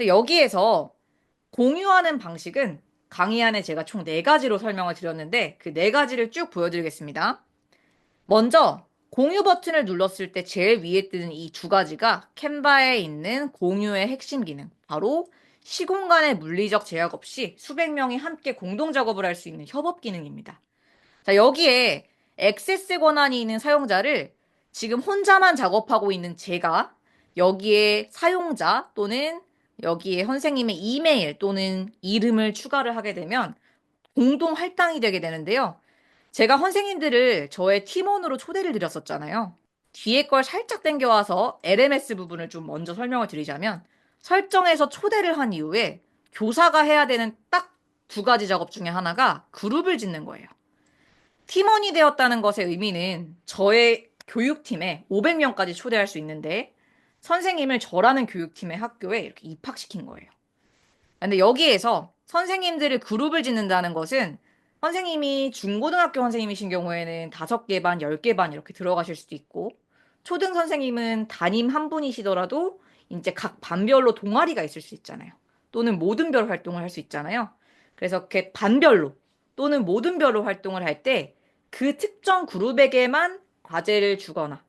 근데 여기에서 공유하는 방식은 강의 안에 제가 총 4가지로 설명을 드렸는데 그 4가지를 쭉 보여드리겠습니다. 먼저 공유 버튼을 눌렀을 때 제일 위에 뜨는 이 2가지가 캔바에 있는 공유의 핵심 기능, 바로 시공간의 물리적 제약 없이 수백 명이 함께 공동 작업을 할 수 있는 협업 기능입니다. 자, 여기에 액세스 권한이 있는 사용자를 지금 혼자만 작업하고 있는 제가 여기에 사용자 또는 여기에 선생님의 이메일 또는 이름을 추가를 하게 되면 공동 할당이 되게 되는데요. 제가 선생님들을 저의 팀원으로 초대를 드렸었잖아요. 뒤에 걸 살짝 당겨와서 LMS 부분을 좀 먼저 설명을 드리자면 설정에서 초대를 한 이후에 교사가 해야 되는 딱 2가지 작업 중에 하나가 그룹을 짓는 거예요. 팀원이 되었다는 것의 의미는 저의 교육팀에 500명까지 초대할 수 있는데 선생님을 저라는 교육팀의 학교에 이렇게 입학시킨 거예요. 근데 여기에서 선생님들을 그룹을 짓는다는 것은 선생님이 중고등학교 선생님이신 경우에는 5개 반, 10개 반 이렇게 들어가실 수도 있고 초등 선생님은 담임 한 분이시더라도 이제 각 반별로 동아리가 있을 수 있잖아요. 또는 모든 별 활동을 할 수 있잖아요. 그래서 이렇게 반별로 또는 모든 별로 활동을 할 때 그 특정 그룹에게만 과제를 주거나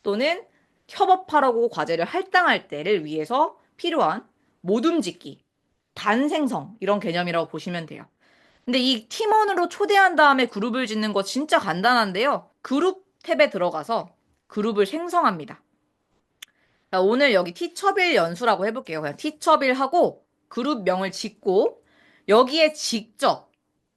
또는 협업하라고 과제를 할당할 때를 위해서 필요한 모둠짓기, 단생성 이런 개념이라고 보시면 돼요. 근데 이 팀원으로 초대한 다음에 그룹을 짓는 거 진짜 간단한데요. 그룹 탭에 들어가서 그룹을 생성합니다. 자, 오늘 여기 티처빌 연수라고 해볼게요. 그냥 티처빌 하고 그룹명을 짓고 여기에 직접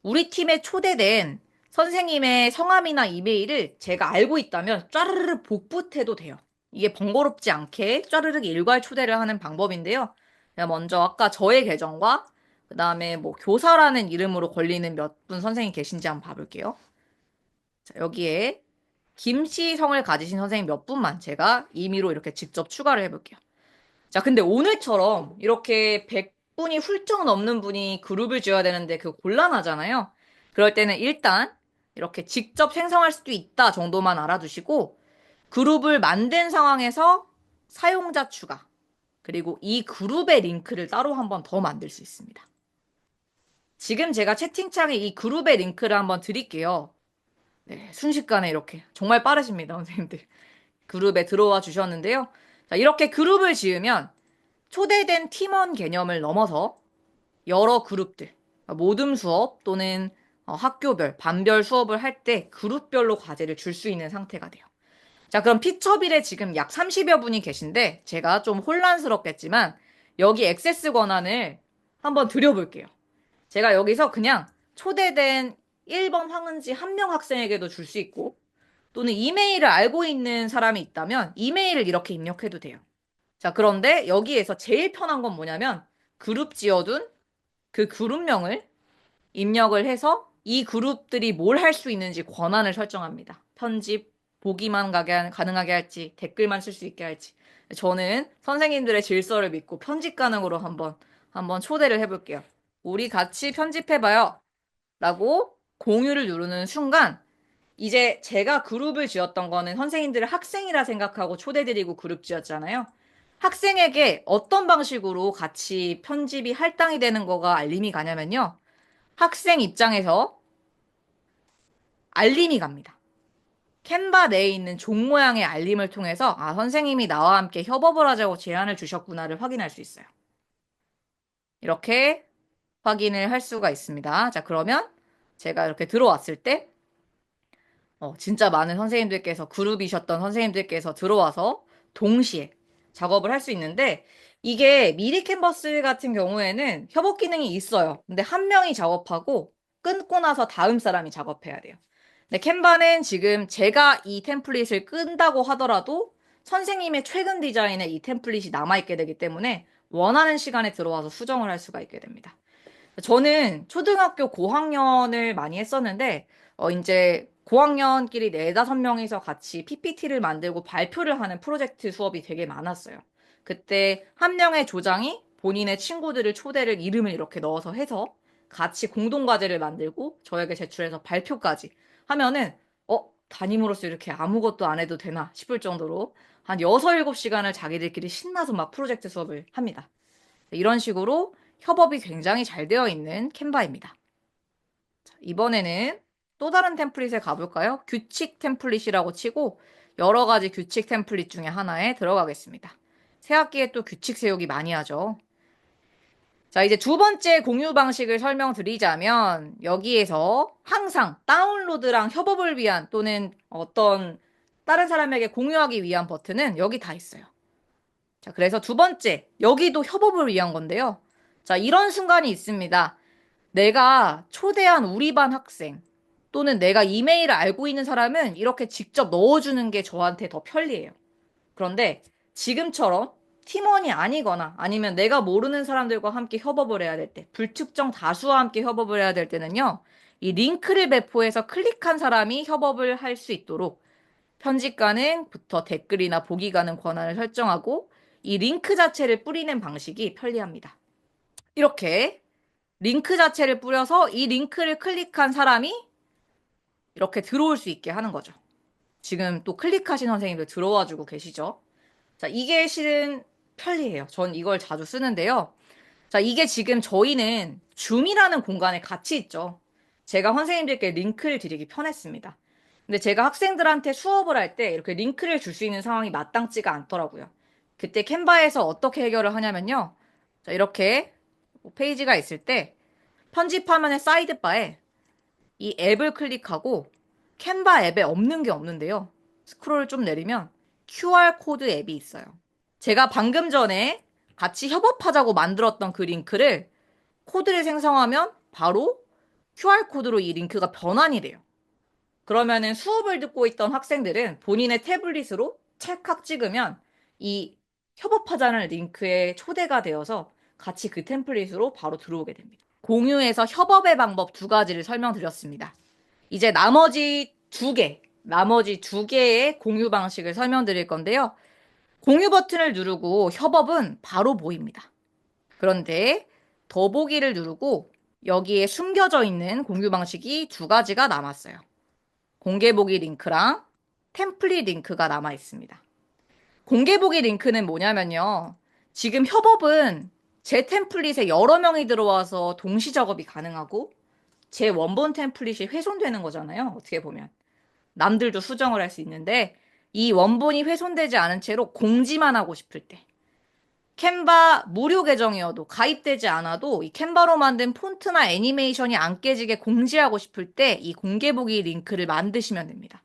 우리 팀에 초대된 선생님의 성함이나 이메일을 제가 알고 있다면 쫘르르 복붙해도 돼요. 이게 번거롭지 않게 쫘르르 일괄 초대를 하는 방법인데요. 제가 먼저 아까 저의 계정과 그 다음에 뭐 교사라는 이름으로 걸리는 몇 분 선생님 계신지 한번 봐볼게요. 자, 여기에 김씨성을 가지신 선생님 몇 분만 제가 임의로 이렇게 직접 추가를 해볼게요. 자, 근데 오늘처럼 이렇게 100분이 훌쩍 넘는 분이 그룹을 지어야 되는데 그 곤란하잖아요. 그럴 때는 일단 이렇게 직접 생성할 수도 있다 정도만 알아두시고 그룹을 만든 상황에서 사용자 추가, 그리고 이 그룹의 링크를 따로 한번 더 만들 수 있습니다. 지금 제가 채팅창에 이 그룹의 링크를 한번 드릴게요. 네, 순식간에 이렇게. 정말 빠르십니다, 선생님들. 그룹에 들어와 주셨는데요. 자, 이렇게 그룹을 지으면 초대된 팀원 개념을 넘어서 여러 그룹들, 모둠 수업 또는 학교별, 반별 수업을 할 때 그룹별로 과제를 줄 수 있는 상태가 돼요. 자, 그럼 피처빌에 지금 약 30여 분이 계신데 제가 좀 혼란스럽겠지만 여기 액세스 권한을 한번 드려볼게요. 제가 여기서 그냥 초대된 1번 황은지 한 명 학생에게도 줄 수 있고 또는 이메일을 알고 있는 사람이 있다면 이메일을 이렇게 입력해도 돼요. 자, 그런데 여기에서 제일 편한 건 뭐냐면 그룹 지어둔 그 그룹명을 입력을 해서 이 그룹들이 뭘 할 수 있는지 권한을 설정합니다. 편집, 보기만 가능하게 할지, 댓글만 쓸 수 있게 할지. 저는 선생님들의 질서를 믿고 편집 가능으로 한번 초대를 해볼게요. 우리 같이 편집해봐요. 라고 공유를 누르는 순간 이제 제가 그룹을 지었던 거는 선생님들을 학생이라 생각하고 초대드리고 그룹 지었잖아요. 학생에게 어떤 방식으로 같이 편집이 할당이 되는 거가 알림이 가냐면요. 학생 입장에서 알림이 갑니다. 캔바 내에 있는 종 모양의 알림을 통해서 아, 선생님이 나와 함께 협업을 하자고 제안을 주셨구나를 확인할 수 있어요. 이렇게 확인을 할 수가 있습니다. 자, 그러면 제가 이렇게 들어왔을 때 진짜 많은 선생님들께서 그룹이셨던 선생님들께서 들어와서 동시에 작업을 할 수 있는데 이게 미리 캔버스 같은 경우에는 협업 기능이 있어요. 근데 한 명이 작업하고 끊고 나서 다음 사람이 작업해야 돼요. 근데 캔바는 지금 제가 이 템플릿을 끈다고 하더라도 선생님의 최근 디자인에 이 템플릿이 남아있게 되기 때문에 원하는 시간에 들어와서 수정을 할 수가 있게 됩니다. 저는 초등학교 고학년을 많이 했었는데, 이제 고학년끼리 4~5명이서 같이 PPT를 만들고 발표를 하는 프로젝트 수업이 되게 많았어요. 그때 한 명의 조장이 본인의 친구들을 초대를 이름을 이렇게 넣어서 해서 같이 공동과제를 만들고 저에게 제출해서 발표까지 하면은, 담임으로서 이렇게 아무것도 안 해도 되나 싶을 정도로 한 6~7시간을 자기들끼리 신나서 막 프로젝트 수업을 합니다. 이런 식으로 협업이 굉장히 잘 되어 있는 캔바입니다. 자, 이번에는 또 다른 템플릿에 가볼까요? 규칙 템플릿이라고 치고 여러 가지 규칙 템플릿 중에 하나에 들어가겠습니다. 새학기에 또 규칙 세우기 많이 하죠. 자, 이제 두 번째 공유 방식을 설명드리자면 여기에서 항상 다운로드랑 협업을 위한 또는 어떤 다른 사람에게 공유하기 위한 버튼은 여기 다 있어요. 자, 그래서 두 번째, 여기도 협업을 위한 건데요. 자, 이런 순간이 있습니다. 내가 초대한 우리 반 학생 또는 내가 이메일을 알고 있는 사람은 이렇게 직접 넣어주는 게 저한테 더 편리해요. 그런데 지금처럼 팀원이 아니거나 아니면 내가 모르는 사람들과 함께 협업을 해야 될 때, 불특정 다수와 함께 협업을 해야 될 때는요, 이 링크를 배포해서 클릭한 사람이 협업을 할 수 있도록 편집 가능부터 댓글이나 보기 가능 권한을 설정하고 이 링크 자체를 뿌리는 방식이 편리합니다. 이렇게 링크 자체를 뿌려서 이 링크를 클릭한 사람이 이렇게 들어올 수 있게 하는 거죠. 지금 또 클릭하신 선생님들 들어와주고 계시죠? 자, 이게 실은 편리해요. 전 이걸 자주 쓰는데요. 자, 이게 지금 저희는 줌이라는 공간에 같이 있죠. 제가 선생님들께 링크를 드리기 편했습니다. 근데 제가 학생들한테 수업을 할 때 이렇게 링크를 줄 수 있는 상황이 마땅치가 않더라고요. 그때 캔바에서 어떻게 해결을 하냐면요. 자, 이렇게 페이지가 있을 때 편집 화면의 사이드바에 이 앱을 클릭하고 캔바 앱에 없는 게 없는데요. 스크롤을 좀 내리면 QR코드 앱이 있어요. 제가 방금 전에 같이 협업하자고 만들었던 그 링크를 코드를 생성하면 바로 QR코드로 이 링크가 변환이 돼요. 그러면은 수업을 듣고 있던 학생들은 본인의 태블릿으로 찰칵 찍으면 이 협업하자는 링크에 초대가 되어서 같이 그 템플릿으로 바로 들어오게 됩니다. 공유해서 협업의 방법 두 가지를 설명드렸습니다. 이제 나머지 두 개의 공유 방식을 설명드릴 건데요. 공유 버튼을 누르고 협업은 바로 보입니다. 그런데 더보기를 누르고 여기에 숨겨져 있는 공유 방식이 두 가지가 남았어요. 공개보기 링크랑 템플릿 링크가 남아 있습니다. 공개보기 링크는 뭐냐면요. 지금 협업은 제 템플릿에 여러 명이 들어와서 동시 작업이 가능하고 제 원본 템플릿이 훼손되는 거잖아요. 어떻게 보면. 남들도 수정을 할 수 있는데 이 원본이 훼손되지 않은 채로 공지만 하고 싶을 때 캔바 무료 계정이어도 가입되지 않아도 이 캔바로 만든 폰트나 애니메이션이 안 깨지게 공지하고 싶을 때 이 공개보기 링크를 만드시면 됩니다.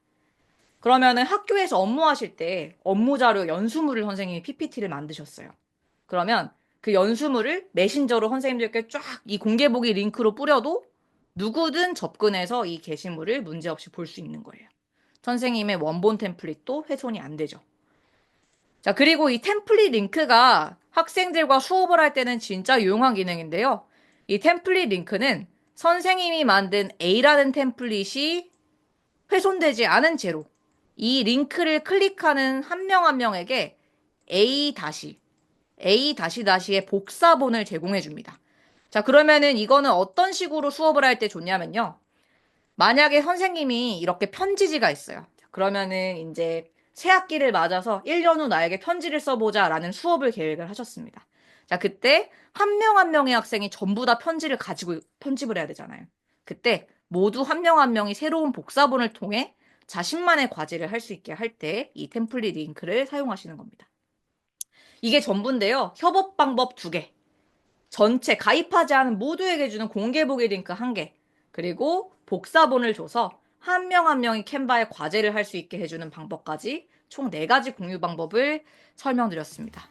그러면은 학교에서 업무하실 때 업무 자료 연수물을 선생님이 PPT를 만드셨어요. 그러면 그 연수물을 메신저로 선생님들께 쫙 이 공개보기 링크로 뿌려도 누구든 접근해서 이 게시물을 문제없이 볼 수 있는 거예요. 선생님의 원본 템플릿도 훼손이 안 되죠. 자, 그리고 이 템플릿 링크가 학생들과 수업을 할 때는 진짜 유용한 기능인데요. 이 템플릿 링크는 선생님이 만든 A라는 템플릿이 훼손되지 않은 채로 이 링크를 클릭하는 한 명 한 명에게 A-의 복사본을 제공해 줍니다. 자, 그러면은 이거는 어떤 식으로 수업을 할 때 좋냐면요. 만약에 선생님이 이렇게 편지지가 있어요. 그러면은 이제 새 학기를 맞아서 1년 후 나에게 편지를 써보자 라는 수업을 계획을 하셨습니다. 자, 그때 한 명 한 명의 학생이 전부 다 편지를 가지고 편집을 해야 되잖아요. 그때 모두 한 명 한 명이 새로운 복사본을 통해 자신만의 과제를 할 수 있게 할 때 이 템플릿 링크를 사용하시는 겁니다. 이게 전부인데요. 협업 방법 2개. 전체 가입하지 않은 모두에게 주는 공개 보기 링크 1개. 그리고 복사본을 줘서 한 명 한 명이 캔바에 과제를 할 수 있게 해주는 방법까지 총 4가지 공유 방법을 설명드렸습니다.